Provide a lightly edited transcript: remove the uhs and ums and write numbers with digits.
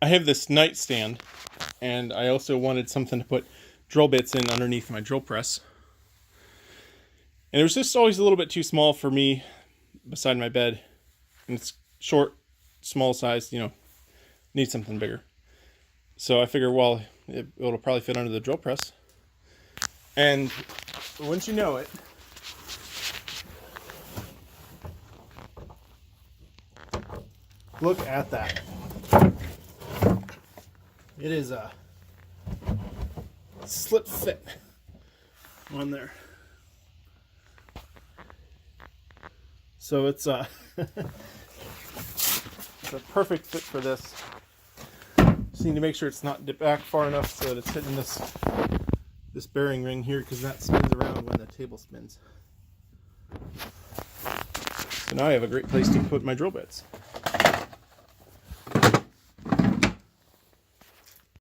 I have this nightstand, and I also wanted something to put drill bits in underneath my drill press. And it was just always a little bit too small for me beside my bed. And it's short, small size, need something bigger. So I figure, well, it'll probably fit under the drill press. And once you know it, look at that. It is a slip fit on there. So it's it's a perfect fit for this. Just need to make sure it's not dipped back far enough so that it's hitting this bearing ring here, because that spins around when the table spins. So now I have a great place to put my drill bits.